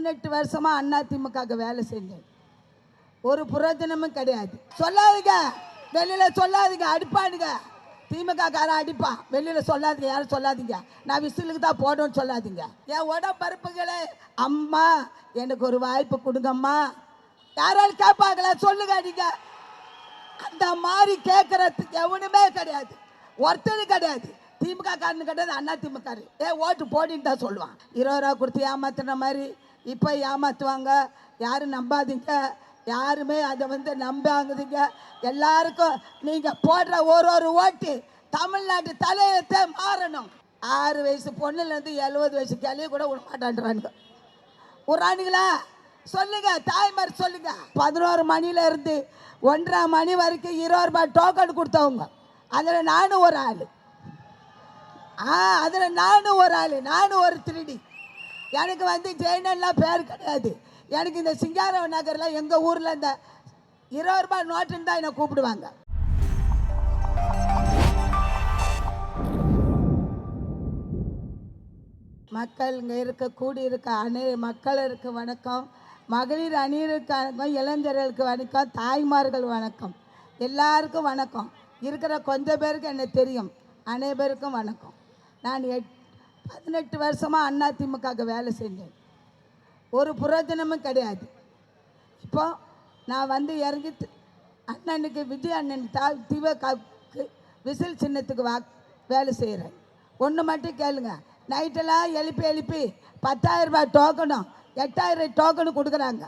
18 வருஷமா அதிமுக வேலை செஞ்சேன். ஒரு புரோஜனமும் கிடையாது. சொல்லாதீங்க, வெளியில சொல்லாதீங்க, அடிப்பானுங்க. திமுக காரன் அடிப்பான், வெளியில சொல்லாதீங்க, யாரும் சொல்லாதீங்க. நான் விசிலுக்கு தான் போடணும்னு சொல்லாதீங்க. என் உடம்பருப்புகளே, அம்மா எனக்கு ஒரு வாய்ப்பு கொடுங்கம்மா. யாராலும் கேட்பாங்களா சொல்லுங்க. நீங்க அந்த மாதிரி கேட்கறதுக்கு எவனுமே கிடையாது, ஒருத்தரும் கிடையாது. திமுக காரனு கிடையாது, அண்ணா திமுக ஓட்டு போடின்னு தான் சொல்லுவான். 20 ரூபா கொடுத்து ஏமாத்துன மாதிரி இப்போ ஏமாத்துவாங்க. யாரும் நம்பாதீங்க, யாருமே அதை நம்பாங்குதுங்க. எல்லாருக்கும் நீங்கள் போடுற ஒரு ஓட்டு தமிழ்நாட்டு தலையத்தை மாறணும். 6 வயசு பொண்ணுலேருந்து 70 வயசு கிளிய கூட விட மாட்டான்றானுங்க. விட்றானுங்களா சொல்லுங்க, தாய்மார் சொல்லுங்க. 11 மணில இருந்து 1:30 மணி வரைக்கும் 20 ரூபாய் டோக்கன் கொடுத்தவங்க, அதில் நானும் ஒரு ஆள். அதில் நானும் ஒரு ஆள், நானும் ஒரு திருடி. எனக்கு ஜெயினெல்லாம் பேர் கிடையாது. எனக்கு இந்த சிங்காரவ நகரில் எங்கள் ஊரில் இந்த 20 ரூபாய் நோட்டுன்னு தான் என்னை கூப்பிடுவாங்க. மக்கள் இங்கே இருக்க கூடியிருக்க மக்களுக்கு வணக்கம். மகளிர் அணியிற்கு வணக்கம், இளைஞர்களுக்கு வணக்கம், தாய்மார்கள் வணக்கம், எல்லாருக்கும் வணக்கம். இருக்கிற கொஞ்சம் பேருக்கு என்ன தெரியும், அனைவருக்கும் வணக்கம். நான் 18 வருஷமாக அதிமுக வேலை செஞ்சேன். ஒரு புரோஜனமும் கிடையாது. இப்போ நான் இறங்கி அண்ணனுக்கு விஜய் அண்ணன் திமுகவுக்கு விசில் சின்னத்துக்கு வேலை செய்கிறேன். ஒன்று மட்டும் கேளுங்க, நைட்டெல்லாம் எழுப்பி 10,000 ரூபாய் டோக்கனும் 8,000 டோக்கனு கொடுக்குறாங்க.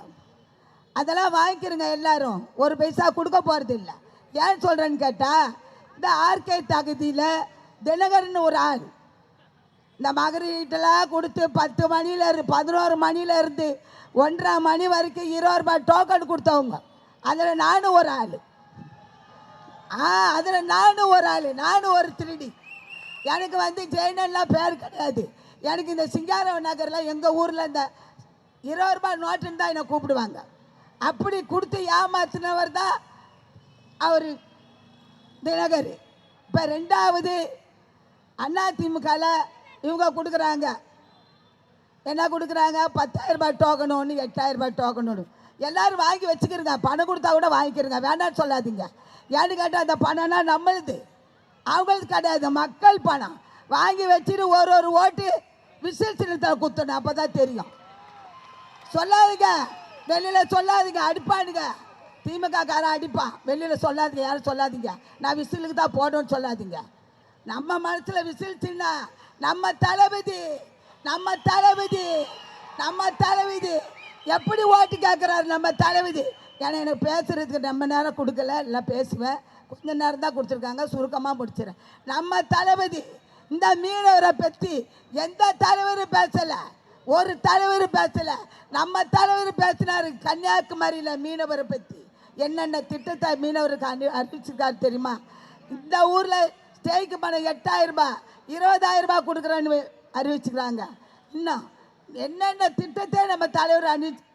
அதெல்லாம் வாங்கிக்கிறங்க எல்லாரும், ஒரு பைசா கொடுக்க போகிறது இல்லை. ஏன் சொல்கிறேன்னு கேட்டால், இந்த ஆர்கே தகுதியில் தினகரன் ஒரு ஆள் இந்த மகளிர்கிட்டலாம் கொடுத்து 10 மணிலேருந்து 11 மணிலேருந்து 1:30 மணி வரைக்கும் 20 ரூபாய் டோக்கன் கொடுத்தவங்க, அதில் நானும் ஒரு ஆள். அதில் நானும் ஒரு ஆள், நானும் ஒரு திருடி. எனக்கு ஜெயினெல்லாம் பேர் கிடையாது. எனக்கு இந்த சிங்காரவ நகரில் எங்கள் ஊரில் இந்த 20 ரூபாய் நோட்டுன்னு தான் என்னை கூப்பிடுவாங்க. அப்படி கொடுத்து ஏமாத்தினவர் தான் அவர் தினகர். இப்போ 2வது அதிமுகவில் இவங்க கொடுக்குறாங்க, என்ன கொடுக்குறாங்க, 10,000 ரூபாய் டோக்கன் ஒன்று, 8,000 ரூபாய் டோக்கன் ஒன்று. எல்லோரும் வாங்கி வச்சுக்கிறங்க, பணம் கொடுத்தா கூட வாங்கிக்கிறங்க, வேண்டான்னு சொல்லாதீங்க. ஏன்னு கேட்டால் அந்த பணம்னா நம்மளுது, அவங்களுக்கு கிடையாது, மக்கள் பணம். வாங்கி வச்சுட்டு ஒரு ஓட்டு விசில் சின்னத்தில் குத்தணும், அப்போ தான் தெரியும். சொல்லாதீங்க, வெளியில் சொல்லாதீங்க, அடிப்பானுங்க. திமுக காரன் அடிப்பான், வெளியில் சொல்லாதீங்க, யாரும் சொல்லாதீங்க. நான் விசிலுக்கு தான் போடணும்னு சொல்லாதீங்க. நம்ம மனசில் விசில் சின்ன நம்ம தளபதி, நம்ம தளபதி, நம்ம தளபதி. எப்படி ஓட்டு கேட்குறாரு நம்ம தளபதி? ஏன்னா எனக்கு பேசுகிறதுக்கு ரொம்ப நேரம் கொடுக்கல, இல்லை பேசுவேன், கொஞ்சம் நேரம் தான் கொடுத்துருக்காங்க, சுருக்கமாக முடிச்சிடறேன். நம்ம தளபதி இந்த மீனவரை பற்றி எந்த தலைவரும் பேசலை, ஒரு தலைவர் பேசலை. நம்ம தலைவர் பேசினார் கன்னியாகுமரியில் மீனவரை பற்றி என்னென்ன திட்டத்தை மீனவருக்கு அறிவிச்சிருக்காரு தெரியுமா? இந்த ஊரில் ஸ்டேக்கு பணம் 8,000 ரூபாய் 20,000 ரூபாய் கொடுக்குறேன்னு அறிவிச்சுக்கிறாங்க. இன்னும் என்னென்ன திட்டத்தை நம்ம தலைவர்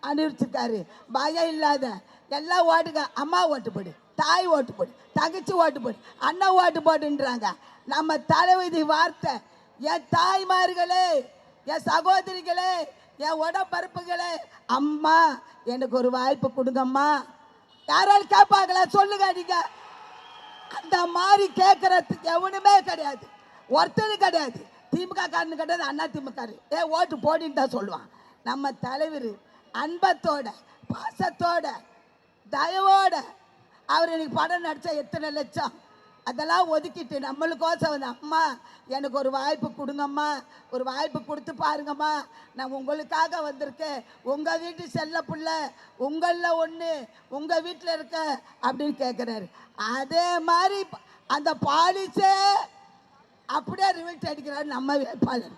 அறிவிச்சிருக்காரு. பயம் இல்லாத எல்லாம் ஓட்டுங்க. அம்மா ஓட்டு போடு, தாய் ஓட்டு போடு, தங்கச்சி ஓட்டு போடு, அண்ணன் ஓட்டு போடுன்றாங்க. நம்ம தளபதி வார்த்தை, என் தாய்மார்களே, என் சகோதரிகளே, என் உடம்பருப்புகளே, அம்மா எனக்கு ஒரு வாய்ப்பு கொடுங்கம்மா. யாராலும் கேட்பாங்களா சொல்லுங்க. நீங்க அந்த மாதிரி கேட்கறதுக்கு எவனுமே கிடையாது, ஒருத்தரும் கிடையாது. திமுக காரனு கிடையாது, அண்ணா திமுக ஓட்டு போடின்னு தான் சொல்லுவான். நம்ம தலைவர் அன்பத்தோட, பாசத்தோட, தயவோட அவர் இன்னைக்கு படம் நடித்தா எத்தனை லட்சம், அதெல்லாம் ஒதுக்கிட்டு நம்மளுக்கோசம் அம்மா எனக்கு ஒரு வாய்ப்பு கொடுங்கம்மா, ஒரு வாய்ப்பு கொடுத்து பாருங்கம்மா, நான் உங்களுக்காக வந்திருக்கேன், உங்கள் வீட்டு செல்ல பிள்ளை, உங்களில் ஒன்று, உங்கள் வீட்டில் இருக்க அப்படின்னு கேட்குறாரு. அதே மாதிரி அந்த பாலிசே அப்படியே ரிவல்ட் அடிக்கிறாரு நம்ம வேட்பாளர்,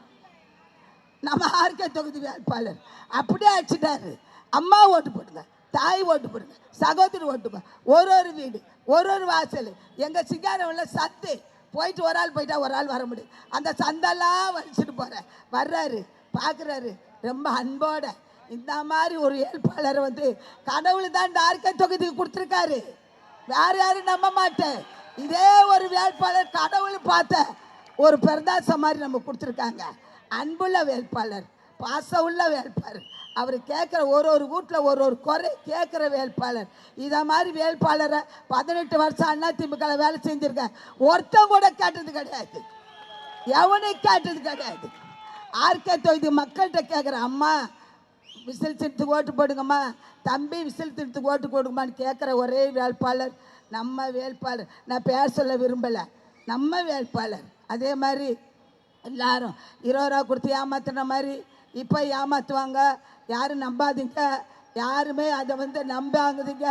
நம்ம ஆர்கே தொகுதி வேட்பாளர். அப்படியே அடிச்சிட்டாரு. அம்மா ஓட்டு போடுங்க, தாய் ஓட்டு போடுங்க, சகோதரி ஓட்டு போடுங்க. ஒரு வீடு, ஒரு வாசல். எங்கள் சிங்காரவில் சத்து போயிட்டு ஒரு ஆள் போயிட்டா ஒரு ஆள் வர முடியும். அந்த சந்தெல்லாம் வலிச்சுட்டு போகிற வர்றாரு, பார்க்குறாரு, ரொம்ப அன்போட. இந்த மாதிரி ஒரு வேட்பாளர் கடவுள் தான் இந்த ஆர்கே தொகுதிக்கு கொடுத்துருக்காரு. வேறு யாரும் நம்ப மாட்டேன். இதே ஒரு வேட்பாளர் கடவுள் பார்த்த ஒரு பிரதாசம் மாதிரி நம்ம கொடுத்துருக்காங்க. அன்புள்ள வேட்பாளர், பாசம் உள்ள வேட்பாளர், அவர் கேட்குற ஒரு வீட்டில் ஒரு குறை கேட்குற வேட்பாளர். இதை மாதிரி வேட்பாளரை 18 வருஷம் அண்ணா திமுக வேலை செஞ்சுருக்கேன், ஒருத்தன் கூட கேட்டது கிடையாது, எவனையும் கேட்டது கிடையாது. ஆர்கே தொகுதி மக்கள்கிட்ட கேட்குறேன், அம்மா விசில் சின்னத்துக்கு ஓட்டு போடுங்கம்மா, தம்பி விசில் சின்னத்துக்கு ஓட்டு போடுங்கம்மான்னு கேட்குற ஒரே வேட்பாளர் நம்ம வேட்பாளர். நான் பேர் சொல்ல விரும்பலை, நம்ம வேட்பாளர். அதே மாதிரி எல்லாரும் 20 ரூபா கொடுத்து ஏமாத்துன மாதிரி இப்போ ஏமாற்றுவாங்க. யாரும் நம்பாதீங்க, யாருமே அதை நம்பாங்குதுங்க.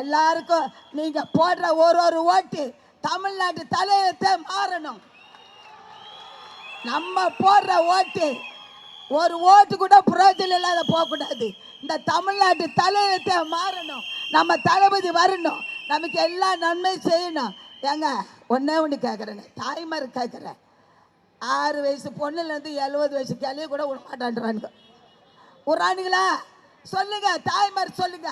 எல்லாருக்கும் நீங்கள் போடுற ஒரு ஓட்டு தமிழ்நாட்டு தலையத்தை மாறணும். நம்ம போடுற ஓட்டு ஒரு ஓட்டு கூட புரோஜனம் இல்லாத போகக்கூடாது. இந்த தமிழ்நாட்டு தலையத்தை மாறணும், நம்ம தளபதி வரணும், நமக்கு எல்லா நன்மை செய்யணும். ஏங்க ஒன்று கேட்குறேங்க, தாய்மார் கேட்குறேன், 6 வயசு பொண்ணுலேருந்து 70 வயசு கிளிய கூட விட மாட்டான்றானுங்க. விட்றானுங்களா சொல்லுங்க, தாய்மார் சொல்லுங்க.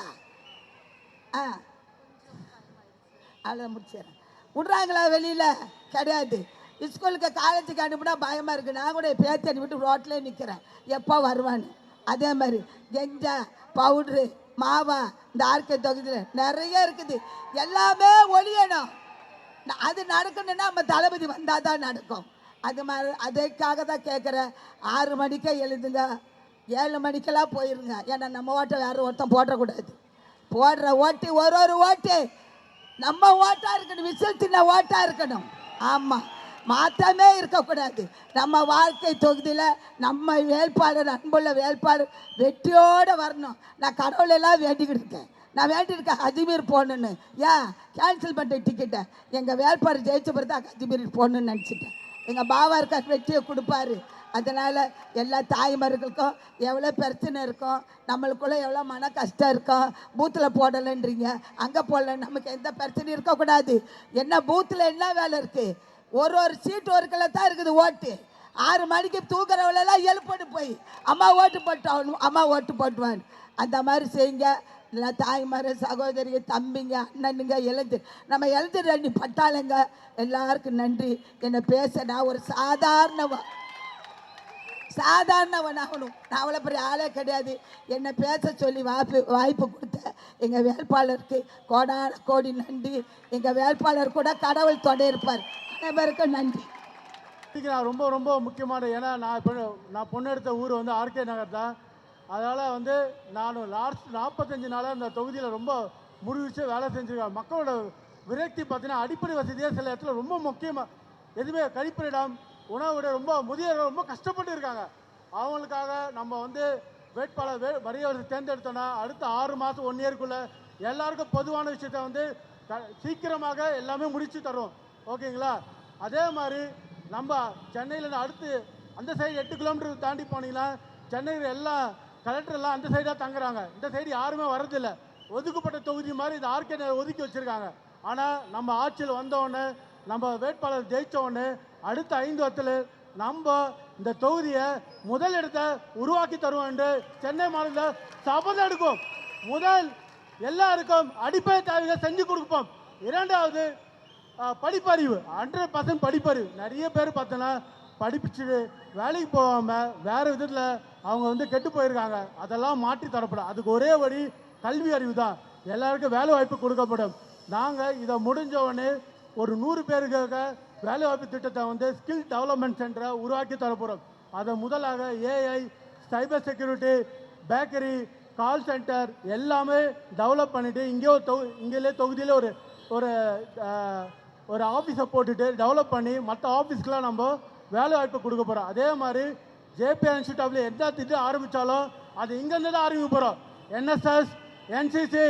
அவ்வளோ முடிச்சிடறேன். விட்றாங்களா வெளியில்? கிடையாது. ஸ்கூலுக்கு காலேஜுக்கு அனுப்பினா பயமாக இருக்குது. நான் கூட பேத்தி அனுப்பிட்டு ரோட்டிலே நிற்கிறேன், எப்போ வருவான்னு. அதே மாதிரி கெஞ்சா பவுட்ரு மாவா இந்த ஆர்கே தொகுதியில் நிறைய இருக்குது, எல்லாமே ஒழியணும். அது நடக்கணும்னா நம்ம தளபதி வந்தால் தான் நடக்கும். அது மாதிரி அதுக்காக தான் கேட்குறேன், 6 மணிக்கே எழுதுங்க, 7 மணிக்கெல்லாம் போயிருங்க. ஏன்னா நம்ம ஓட்டை வேறு ஒருத்தன் போடக்கூடாது. போடுற ஓட்டு ஒரு ஓட்டு நம்ம ஓட்டாக இருக்கணும், விசில் சின்ன ஓட்டாக இருக்கணும். ஆமாம், மாற்றமே இருக்கக்கூடாது. நம்ம வாழ்க்கை தொகுதியில் நம்ம வேட்பாளர், அன்புள்ள வேட்பாளர் வெற்றியோடு வரணும். நான் கடவுளெல்லாம் வேண்டிக்கிட்டு இருக்கேன். நான் வேண்டியிருக்கேன் அஜ்மீர் போகணுன்னு. ஏன் கேன்சல் பண்ணுற டிக்கெட்டை எங்கள் வேட்பாளர் ஜெயிச்ச பிறகு தான் அஜ்மீர் போகணுன்னு நினச்சிட்டேன். எங்கள் பாபா இருக்க வெற்றியை கொடுப்பாரு. அதனால் எல்லா தாய்மார்களுக்கும் எவ்வளோ பிரச்சனை இருக்கும், நம்மளுக்குள்ளே எவ்வளோ மன கஷ்டம் இருக்கும். பூத்தில் போடலைன்றீங்க, அங்கே போடல, நமக்கு எந்த பிரச்சனையும் இருக்கக்கூடாது. என்ன பூத்தில் என்ன வேலை இருக்குது? ஒரு சீட்டு ஒரு கிலோ தான் இருக்குது ஓட்டு. 6 மணிக்கு தூக்குறவளெல்லாம் எழுப்பட்டு போய் அம்மா ஓட்டு போட்டு அம்மா ஓட்டு போட்டுவான். அந்த மாதிரி செய்யுங்க. இல்லை தாய்மார், சகோதரிங்க, தம்பிங்க, அண்ணனுங்க, நம்ம எழுந்துட்டு பட்டாளங்க எல்லாருக்கும் நன்றி. என்னை பேச நான் ஒரு சாதாரணவன் ஆகணும், நான் அவ்வளோ பெரிய ஆளே கிடையாது. என்னை பேச சொல்லி வாய்ப்பு கொடுத்த எங்கள் வேட்பாளருக்கு கோடான கோடி நன்றி. எங்கள் வேட்பாளர் கூட கடவுள் தொடை இருப்பார். அனைவருக்கும் நன்றி. நான் ரொம்ப ரொம்ப முக்கியமான, ஏன்னா நான் பொண்ணு எடுத்த ஊர் ஆர்கே நகர் தான். அதனால் நான் லாஸ்ட் 45 நாளாக இந்த தொகுதியில் ரொம்ப முடிவிச்சு வேலை செஞ்சுருக்கேன். மக்களோட விரக்தி பார்த்தீங்கன்னா அடிப்படை வசதியாக சில இடத்துல ரொம்ப முக்கியமாக, எதுவுமே கழிப்பிடம், உணவு ரொம்ப முதியோர்கள் ரொம்ப கஷ்டப்பட்டு இருக்காங்க. அவங்களுக்காக நம்ம வேட்பாளர் வரியை தேர்ந்தெடுத்தோன்னா அடுத்த 6 மாதம் 1 இயருக்குள்ளே எல்லாருக்கும் பொதுவான விஷயத்த சீக்கிரமாக எல்லாமே முடித்து தரும். ஓகேங்களா? அதே மாதிரி நம்ம சென்னையில் அடுத்து அந்த சைடு 8 கிலோமீட்டர் தாண்டி போனீங்கன்னா சென்னையில் எல்லா கலெக்டர்லாம் அந்த சைடாக தங்குறாங்க. இந்த சைடு யாருமே வரதில்லை. ஒதுக்கப்பட்ட தொகுதி மாதிரி இந்த ஆர்கே ஒதுக்கி வச்சுருக்காங்க. ஆனால் நம்ம ஆட்சியில் வந்தோடனே, நம்ம வேட்பாளர் ஜெயித்தோடனே அடுத்த 5 வருஷத்தில் நம்ம இந்த தொகுதியை முதல் இடத்தை உருவாக்கி தருவோம் என்று சென்னை மாநிலத்தில் சபதம் எடுக்கும். முதல் எல்லாருக்கும் அடிப்படை தேவைகளை செஞ்சு கொடுப்போம். 2வது படிப்பறிவு, 100% படிப்பறிவு. நிறைய பேர் பார்த்தோன்னா படிச்சுட்டு வேலைக்கு போகாமல் வேறு விதத்தில் அவங்க கெட்டு போயிருக்காங்க. அதெல்லாம் மாற்றி தரப்படும். அதுக்கு ஒரே வழி கல்வி அறிவு தான். எல்லாருக்கும் வேலை வாய்ப்பு கொடுக்கப்படும். நாங்கள் இதை முடிஞ்ச உடனே ஒரு 100 பேருக்காக வேலை வாய்ப்பு திட்டத்தை ஸ்கில் டெவலப்மெண்ட் சென்டரை உருவாக்கி தரப்போகிறோம். அதை முதலாக AI, cyber security, bakery, call centre எல்லாமே டெவலப் பண்ணிவிட்டு இங்கேயே தொகுதியில் ஒரு ஆஃபீஸை போட்டுட்டு டெவலப் பண்ணி மற்ற ஆஃபீஸ்க்கெலாம் நம்ம வேலை வாய்ப்பு கொடுக்க போகிறோம். அதே மாதிரி ஜேபிஆர் இன்ஸ்டியூட்டில் எந்த திட்டம் ஆரம்பித்தாலும் அது இங்கேருந்து தான் ஆரம்பிக்க போகிறோம். என்எஸ்எஸ், என்சிசி,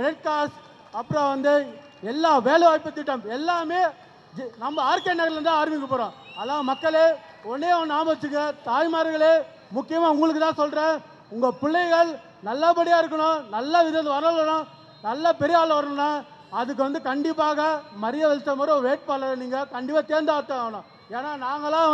ரெட் கிராஸ், அப்புறம் எல்லா வேலை வாய்ப்பு திட்டம் எல்லாமே நம்ம ஆர்கே நகர்லேருந்து தான் ஆரம்பிக்க போகிறோம். அதான் மக்களே ஒன்றே ஞாபகம் வச்சுக்க, தாய்மார்களே முக்கியமாக உங்களுக்கு தான் சொல்கிறேன், உங்கள் பிள்ளைகள் நல்லபடியாக இருக்கணும், நல்ல விதத்தில் வரணும், நல்ல பெரிய ஆள் வரணும்னா அதுக்கு கண்டிப்பாக மரியாதை செலுத்த ஒரு வேட்பாளரை நீங்கள் கண்டிப்பாக தேர்ந்தெடுத்து ஆகணும். ஏன்னா நாங்களாம்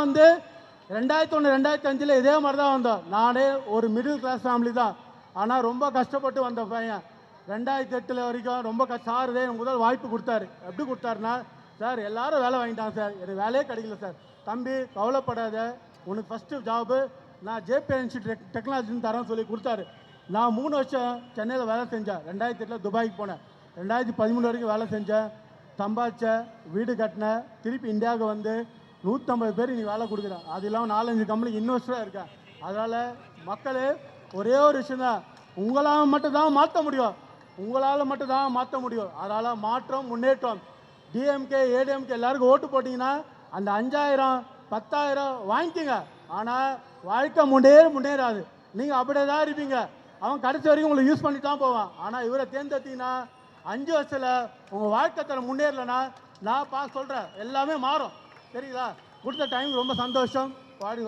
2001 2005 இதே மாதிரி தான் வந்தோம். நானே ஒரு மிடில் கிளாஸ் ஃபேமிலி தான். ஆனால் ரொம்ப கஷ்டப்பட்டு வந்த பையன். 2008 வரைக்கும் ரொம்ப சாருதே முதல் வாய்ப்பு கொடுத்தாரு. எப்படி கொடுத்தாருன்னா, சார் எல்லாரும் வேலை வாங்கிட்டாங்க சார், எனக்கு வேலையே கிடைக்கல சார். தம்பி கவலைப்படாத, உனக்கு ஃபஸ்ட்டு ஜாபு நான் ஜேபிஎன்சி டெக்னாலஜின்னு தரேன்னு சொல்லி கொடுத்தாரு. நான் 3 வருஷம் சென்னையில் வேலை செஞ்சேன். 2008 துபாய்க்கு போனேன். 2013 வரைக்கும் வேலை செஞ்சேன், சம்பாதிச்சேன், வீடு கட்டினேன். திருப்பி இந்தியாவுக்கு வந்து 150 பேர் நீ வேலை கொடுக்குறேன். அது இல்லாமல் 4-5 கம்பெனி இன்வெஸ்டராக இருக்கேன். அதனால் மக்களே ஒரே ஒரு விஷயம் தான், உங்களால் மட்டும் தான் மாற்ற முடியும், உங்களால் மட்டும் தான் மாற்ற முடியும். அதனால் மாற்றம், முன்னேற்றம். டிஎம்கே ஏடிஎம்கே எல்லாருக்கும் ஓட்டு போட்டிங்கன்னா அந்த 5000 10,000 வாங்கிக்கோங்க. ஆனால் வாழ்க்கை முன்னேறாது. நீங்கள் அப்படியே தான் இருப்பீங்க. அவன் கடைசி வரைக்கும் உங்களை யூஸ் பண்ணி தான் போவான். ஆனால் இவரை தேர்ந்தெடுத்தீங்கன்னா 5 வருஷத்தில் உங்கள் வாழ்க்கை தரம் முன்னேறலைன்னா நான் சொல்கிறேன், எல்லாமே மாறும். சரிங்களா? கொடுத்த டைம் ரொம்ப சந்தோஷம். பாடி